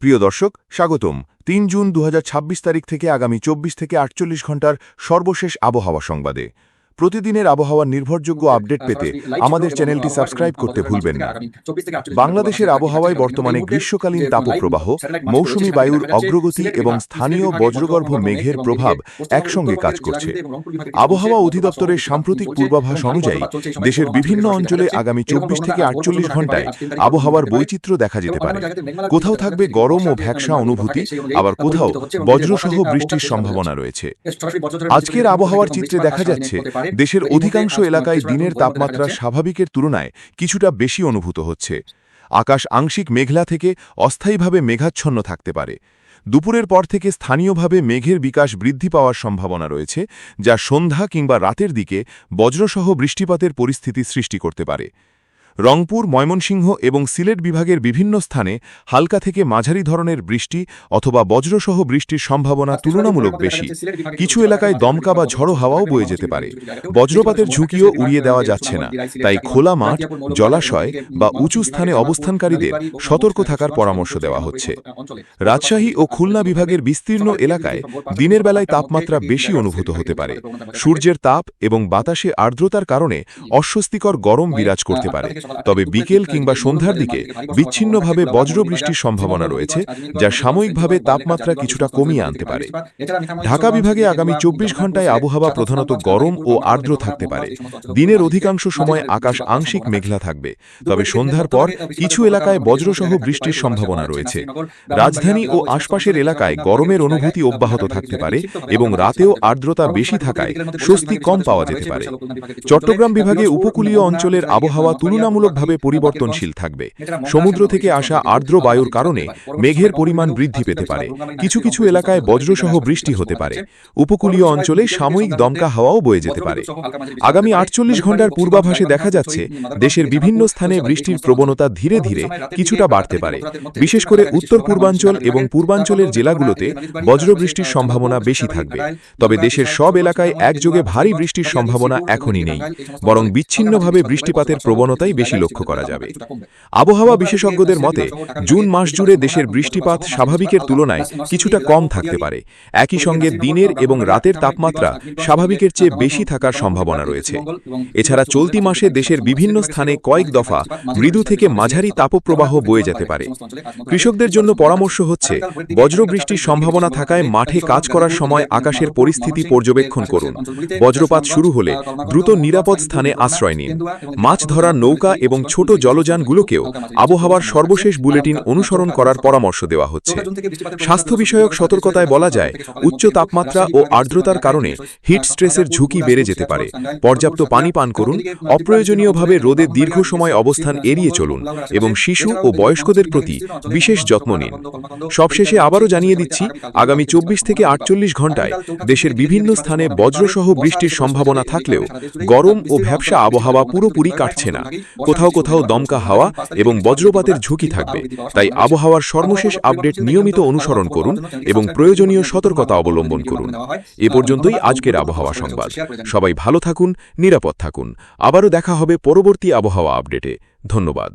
প্রিয় দর্শক, স্বাগতম। ৩ জুন ২০২৬ তারিখ থেকে আগামী ২৪ থেকে ৪৮ ঘন্টার সর্বশেষ আবহাওয়া সংবাদে প্রতিদিনের আবহাওয়ার নির্ভরযোগ্য আপডেট পেতে আমাদের চ্যানেলটি সাবস্ক্রাইব করতে ভুলবেন না। বাংলাদেশের আবহাওয়ায় বর্তমানে গ্রীষ্মকালীন তাপপ্রবাহ, মৌসুমী বায়ুর অগ্রগতি এবং স্থানীয় বজ্রগর্ভ মেঘের প্রভাব একসঙ্গে কাজ করছে। আবহাওয়া অধিদপ্তরের সাম্প্রতিক পূর্বাভাস অনুযায়ী দেশের বিভিন্ন অঞ্চলে আগামী ২৪ থেকে ৪৮ ঘণ্টায় আবহাওয়ার বৈচিত্র্য দেখা যেতে পারে। কোথাও থাকবে গরম ও ভ্যাকসা অনুভূতি, আবার কোথাও বজ্রসহ বৃষ্টির সম্ভাবনা রয়েছে। আজকের আবহাওয়ার চিত্রে দেখা যাচ্ছে দেশের অধিকাংশ এলাকায় দিনের তাপমাত্রা স্বাভাবিকের তুলনায় কিছুটা বেশি অনুভূত হচ্ছে। আকাশ আংশিক মেঘলা থেকে অস্থায়ীভাবে মেঘাচ্ছন্ন থাকতে পারে। দুপুরের পর থেকে স্থানীয়ভাবে মেঘের বিকাশ বৃদ্ধি পাওয়ার সম্ভাবনা রয়েছে, যা সন্ধ্যা কিংবা রাতের দিকে বজ্রসহ বৃষ্টিপাতের পরিস্থিতি সৃষ্টি করতে পারে। রংপুর, ময়মনসিংহ এবং সিলেট বিভাগের বিভিন্ন স্থানে হালকা থেকে মাঝারি ধরনের বৃষ্টি অথবা বজ্রসহ বৃষ্টির সম্ভাবনা তুলনামূলক বেশি। কিছু এলাকায় দমকা বা ঝড়ো হাওয়াও বয়ে যেতে পারে। বজ্রপাতের ঝুঁকিও উড়িয়ে দেওয়া যাচ্ছে না, তাই খোলা মাঠ, জলাশয় বা উঁচু স্থানে অবস্থানকারীদের সতর্ক থাকার পরামর্শ দেওয়া হচ্ছে। রাজশাহী ও খুলনা বিভাগের বিস্তীর্ণ এলাকায় দিনের বেলায় তাপমাত্রা বেশি অনুভূত হতে পারে। সূর্যের তাপ এবং বাতাসে আর্দ্রতার কারণে অস্বস্তিকর গরম বিরাজ করতে পারে। তবে বিকেল কিংবা সন্ধ্যার দিকে বিচ্ছিন্নভাবে বজ্রবৃষ্টির সম্ভাবনা রয়েছে, যা সাময়িকভাবে তাপমাত্রা কিছুটা কমিয়ে আনতে পারে। ঢাকা বিভাগে আগামী ২৪ ঘণ্টায় আবহাওয়া প্রধানত গরম ও আর্দ্র থাকতে পারে। দিনের অধিকাংশ সময় আকাশ আংশিক মেঘলা থাকবে, তবে সন্ধ্যার পর কিছু এলাকায় বজ্রসহ বৃষ্টির সম্ভাবনা রয়েছে। রাজধানী ও আশপাশের এলাকায় গরমের অনুভূতি অব্যাহত থাকতে পারে এবং রাতেও আর্দ্রতা বেশি থাকায় স্বস্তি কম পাওয়া যেতে পারে। চট্টগ্রাম বিভাগে উপকূলীয় অঞ্চলের আবহাওয়া তুলনামূলকভাবে পরিবর্তনশীল থাকবে। সমুদ্র থেকে আসা আর্দ্র বায়ুর কারণে মেঘের পরিমাণ বৃদ্ধি পেতে পারে। কিছু কিছু এলাকায় বজ্রসহ বৃষ্টি হতে পারে। উপকূলীয় অঞ্চলে সাময়িক দমকা হাওয়াও বয়ে যেতে পারে। আগামী ৪৮ ঘণ্টার পূর্বাভাসে দেখা যাচ্ছে দেশের বিভিন্ন স্থানে বৃষ্টির প্রবণতা ধীরে ধীরে কিছুটা বাড়তে পারে। বিশেষ করে উত্তর পূর্বাঞ্চল এবং পূর্বাঞ্চলের জেলাগুলোতে বজ্রবৃষ্টির সম্ভাবনা বেশি থাকবে। তবে দেশের সব এলাকায় একযোগে ভারী বৃষ্টির সম্ভাবনা এখনই নেই, বরং বিচ্ছিন্নভাবে বৃষ্টিপাতের প্রবণতাই বেশি লক্ষ্য করা যাবে। আবহাওয়া বিশেষজ্ঞদের মতে জুন মাস জুড়ে দেশের বৃষ্টিপাত স্বাভাবিকের তুলনায় কিছুটা কম থাকতে পারে। একই সঙ্গে দিনের এবং রাতের তাপমাত্রা স্বাভাবিকের চেয়ে বেশি থাকার সম্ভাবনা রয়েছে। এছাড়া চলতি মাসে দেশের বিভিন্ন স্থানে কয়েক দফা মৃদু থেকে মাঝারি তাপপ্রবাহ বয়ে যেতে পারে। কৃষকদের জন্য পরামর্শ হচ্ছে, বজ্রবৃষ্টির সম্ভাবনা থাকায় মাঠে কাজ করার সময় আকাশের পরিস্থিতি পর্যবেক্ষণ করুন। বজ্রপাত শুরু হলে দ্রুত নিরাপদ স্থানে আশ্রয় নিন। মাছ ধরার নৌকা এবং ছোট জলযানগুলোকেও আবহাওয়ার সর্বশেষ বুলেটিন অনুসরণ করার পরামর্শ দেওয়া হচ্ছে। স্বাস্থ্য বিষয়ক সতর্কতায় বলা যায়, উচ্চ তাপমাত্রা ও আর্দ্রতার কারণে হিট স্ট্রেসের ঝুঁকি বেড়ে যেতে পারে। পর্যাপ্ত পানি পান করুন, অপ্রয়োজনীয়ভাবে রোদে দীর্ঘ সময় অবস্থান এড়িয়ে চলুন এবং শিশু ও বয়স্কদের প্রতি বিশেষ যত্ন নিন। সবশেষে আবারও জানিয়ে দিচ্ছি, আগামী ২৪ থেকে ৪৮ ঘণ্টায় দেশের বিভিন্ন স্থানে বজ্রসহ বৃষ্টির সম্ভাবনা থাকলেও গরম ও ভ্যাপসা আবহাওয়া পুরোপুরি কাটছে না। কোথাও কোথাও দমকা হাওয়া এবং বজ্রপাতের ঝুঁকি থাকবে। তাই আবহাওয়ার সর্বশেষ আপডেট নিয়মিত অনুসরণ করুন এবং প্রয়োজনীয় সতর্কতা অবলম্বন করুন। এ পর্যন্তই আজকের আবহাওয়া সংবাদ। সবাই ভালো থাকুন, নিরাপদ থাকুন। আবারও দেখা হবে পরবর্তী আবহাওয়া আপডেটে। ধন্যবাদ।